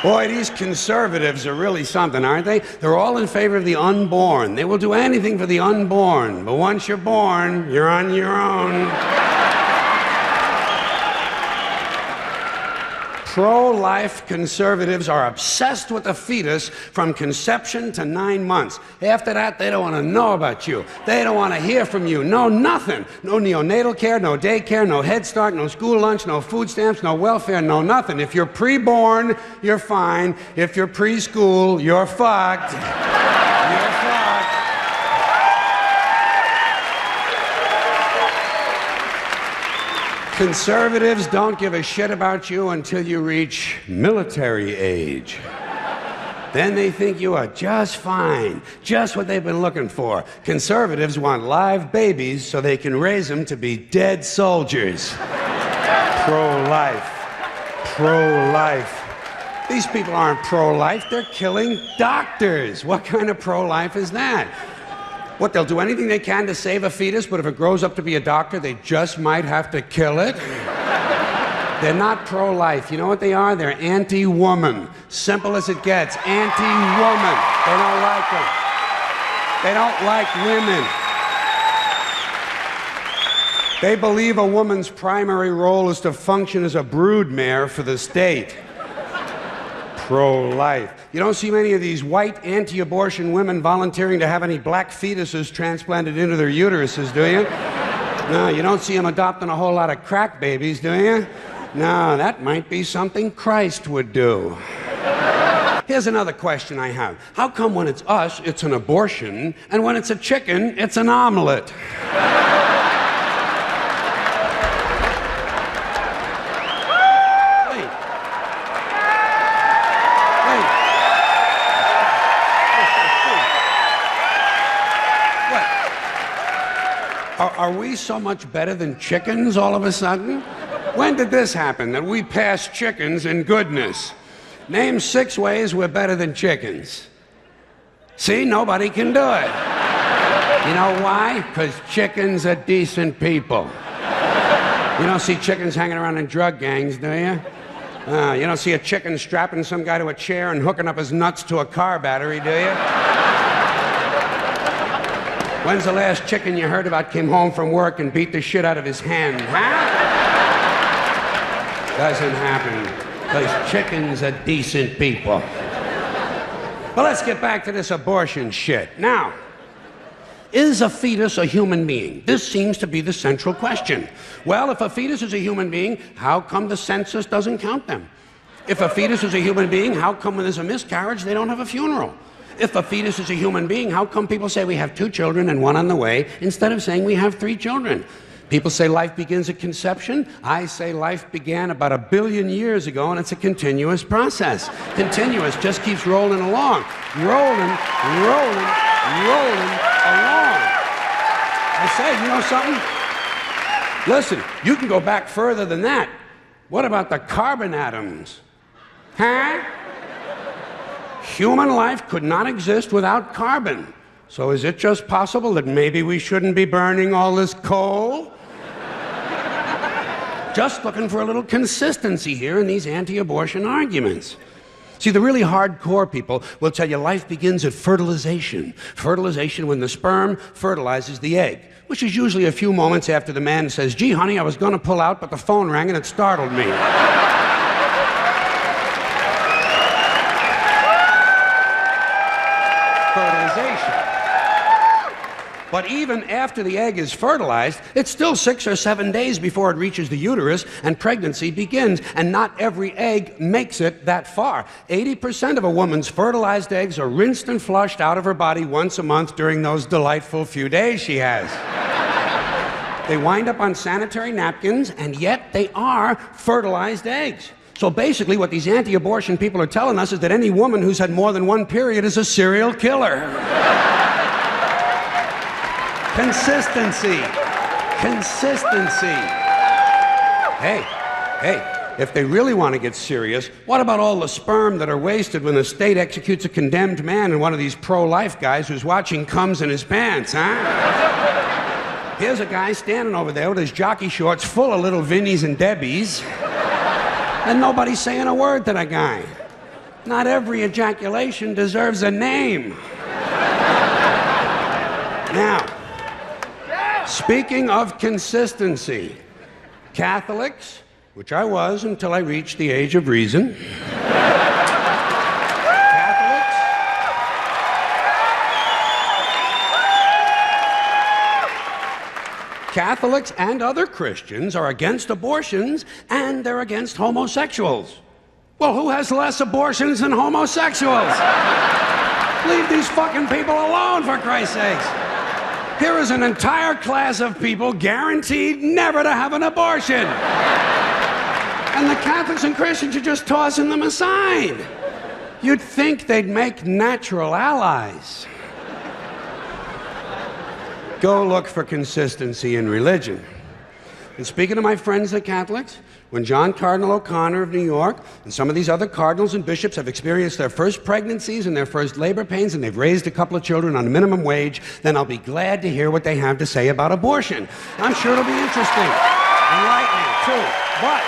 Boy, these conservatives are really something, aren't they? They're all in favor of the unborn. They will do anything for the unborn. But once you're born, you're on your own. Pro-life conservatives are obsessed with the fetus from conception to 9 months. After that, they don't want to know about you. They don't want to hear from you. No, nothing. No neonatal care, no daycare, no Head Start, no school lunch, no food stamps, no welfare, no nothing. If you're pre-born, you're fine. If you're preschool, you're fucked. You're fucked. Conservatives don't give a shit about you until you reach military age. Then they think you are just fine, just what they've been looking for. Conservatives want live babies so they can raise them to be dead soldiers. Pro-life. Pro-life. These people aren't pro-life, they're killing doctors. What kind of pro-life is that? What, they'll do anything they can to save a fetus, but if it grows up to be a doctor, they just might have to kill it? They're not pro-life. You know what they are? They're anti-woman. Simple as it gets. Anti-woman. They don't like them. They don't like women. They believe a woman's primary role is to function as a broodmare for the state. Pro-life. You don't see many of these white anti-abortion women volunteering to have any black fetuses transplanted into their uteruses, do you? No, you don't see them adopting a whole lot of crack babies, do you? No, that might be something Christ would do. Here's another question I have. How come when it's us, it's an abortion, and when it's a chicken, it's an omelet? Are we so much better than chickens all of a sudden? When did this happen, that we passed chickens in goodness? Name 6 ways we're better than chickens. See, nobody can do it. You know why? Because chickens are decent people. You don't see chickens hanging around in drug gangs, do you? You don't see a chicken strapping some guy to a chair and hooking up his nuts to a car battery, do you? When's the last chicken you heard about came home from work and beat the shit out of his hen, huh? Doesn't happen, because chickens are decent people. Well, let's get back to this abortion shit. Now, is a fetus a human being? This seems to be the central question. Well, if a fetus is a human being, how come the census doesn't count them? If a fetus is a human being, how come when there's a miscarriage, they don't have a funeral? If a fetus is a human being, how come people say we have 2 children and 1 on the way instead of saying we have 3 children? People say life begins at conception. I say life began about 1 billion years ago, and it's a continuous process. Continuous, just keeps rolling along. Rolling, rolling, rolling along. I say, you know something? Listen, you can go back further than that. What about the carbon atoms? Huh? Human life could not exist without carbon. So is it just possible that maybe we shouldn't be burning all this coal? Just looking for a little consistency here in these anti-abortion arguments. See, the really hardcore people will tell you life begins at fertilization. Fertilization when the sperm fertilizes the egg, which is usually a few moments after the man says, "Gee, honey, I was going to pull out, but the phone rang and it startled me." Fertilization. But even after the egg is fertilized, it's still 6 or 7 days before it reaches the uterus and pregnancy begins, and not every egg makes it that far. 80% of a woman's fertilized eggs are rinsed and flushed out of her body once a month during those delightful few days she has. They wind up on sanitary napkins, and yet they are fertilized eggs. So basically what these anti-abortion people are telling us is that any woman who's had more than 1 period is a serial killer. Consistency. Consistency. Hey, if they really want to get serious, what about all the sperm that are wasted when the state executes a condemned man and one of these pro-life guys who's watching comes in his pants, huh? Here's a guy standing over there with his jockey shorts full of little Vinnies and Debbies, and nobody's saying a word to that guy. Not every ejaculation deserves a name. Now, speaking of consistency, Catholics, which I was until I reached the age of reason, Catholics and other Christians are against abortions, and they're against homosexuals. Well, who has less abortions than homosexuals? Leave these fucking people alone, for Christ's sakes. Here is an entire class of people guaranteed never to have an abortion. And the Catholics and Christians are just tossing them aside. You'd think they'd make natural allies. Go look for consistency in religion. And speaking to my friends, the Catholics, when John Cardinal O'Connor of New York and some of these other cardinals and bishops have experienced their first pregnancies and their first labor pains and they've raised a couple of children on a minimum wage, then I'll be glad to hear what they have to say about abortion. I'm sure it'll be interesting. Enlightening, too. But,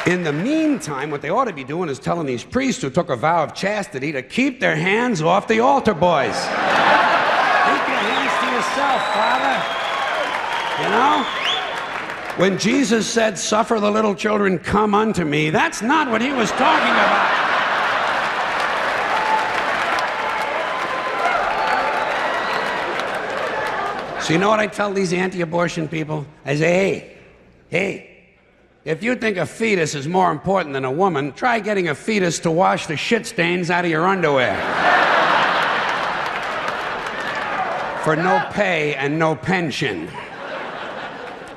in the meantime, what they ought to be doing is telling these priests who took a vow of chastity to keep their hands off the altar boys. Keep your hands to yourself, Father. You know? When Jesus said, "Suffer the little children come unto me," that's not what he was talking about. So you know what I tell these anti-abortion people? I say, hey, if you think a fetus is more important than a woman, try getting a fetus to wash the shit stains out of your underwear. For no pay and no pension.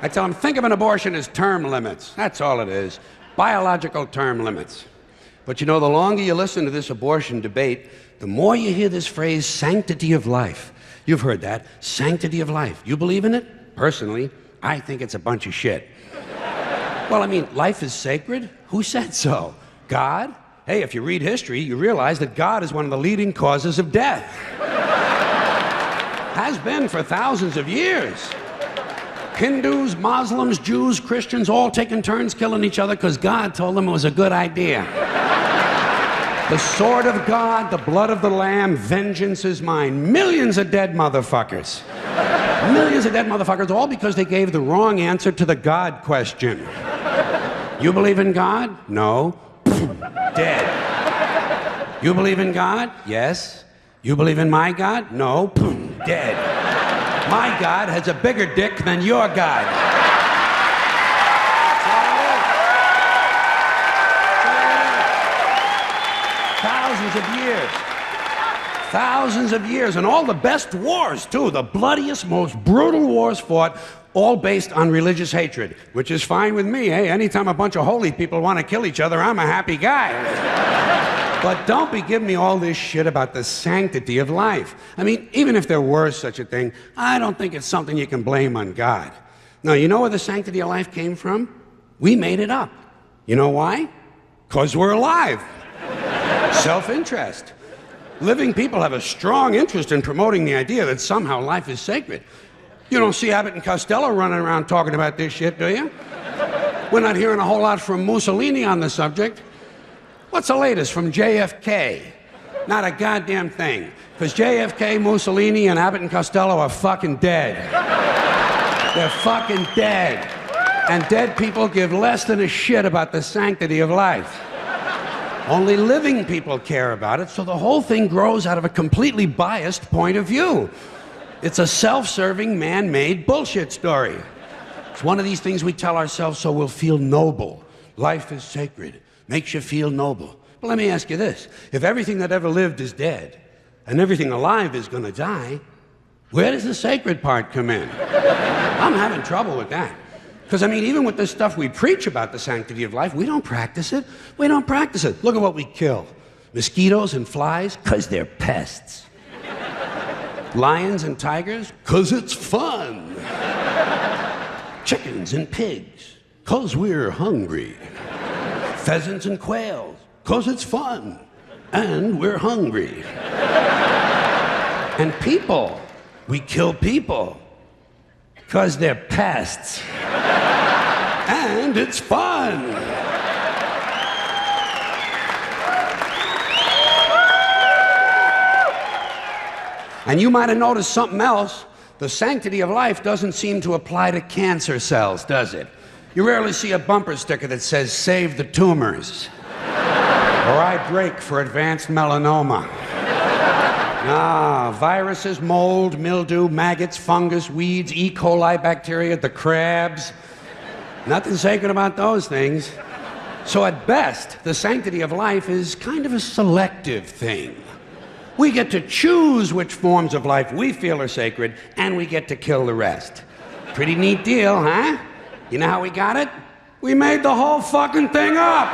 I tell them, think of an abortion as term limits. That's all it is. Biological term limits. But you know, the longer you listen to this abortion debate, the more you hear this phrase, sanctity of life. You've heard that, sanctity of life. You believe in it? Personally, I think it's a bunch of shit. Well, I mean, life is sacred? Who said so? God? Hey, if you read history, you realize that God is one of the leading causes of death. Has been for thousands of years. Hindus, Muslims, Jews, Christians, all taking turns killing each other because God told them it was a good idea. The sword of God, the blood of the Lamb, vengeance is mine. Millions of dead motherfuckers. Millions of dead motherfuckers, all because they gave the wrong answer to the God question. You believe in God? No. Dead. You believe in God? Yes. You believe in my God? No. Dead. My God has a bigger dick than your God. Thousands of years. Thousands of years, and all the best wars, too, the bloodiest, most brutal wars fought, all based on religious hatred, which is fine with me, eh? Anytime a bunch of holy people want to kill each other, I'm a happy guy. But don't be giving me all this shit about the sanctity of life. I mean, even if there were such a thing, I don't think it's something you can blame on God. No, you know where the sanctity of life came from? We made it up. You know why? Because we're alive. Self-interest. Living people have a strong interest in promoting the idea that somehow life is sacred. You don't see Abbott and Costello running around talking about this shit, do you? We're not hearing a whole lot from Mussolini on the subject. What's the latest from JFK? Not a goddamn thing. Because JFK, Mussolini, and Abbott and Costello are fucking dead. They're fucking dead. And dead people give less than a shit about the sanctity of life. Only living people care about it, so the whole thing grows out of a completely biased point of view. It's a self-serving, man-made bullshit story. It's one of these things we tell ourselves so we'll feel noble. Life is sacred. Makes you feel noble. But let me ask you this. If everything that ever lived is dead, and everything alive is gonna die, where does the sacred part come in? I'm having trouble with that. Because, I mean, even with this stuff we preach about the sanctity of life, we don't practice it. We don't practice it. Look at what we kill. Mosquitoes and flies, because they're pests. Lions and tigers, because it's fun. Chickens and pigs, because we're hungry. Pheasants and quails, because it's fun. And we're hungry. And people, we kill people. Because they're pests. And it's fun. And you might have noticed something else. The sanctity of life doesn't seem to apply to cancer cells, does it? You rarely see a bumper sticker that says, "Save the tumors." Or "I break for advanced melanoma." Viruses, mold, mildew, maggots, fungus, weeds, E. coli bacteria, the crabs. Nothing sacred about those things. So at best, the sanctity of life is kind of a selective thing. We get to choose which forms of life we feel are sacred, and we get to kill the rest. Pretty neat deal, huh? You know how we got it? We made the whole fucking thing up.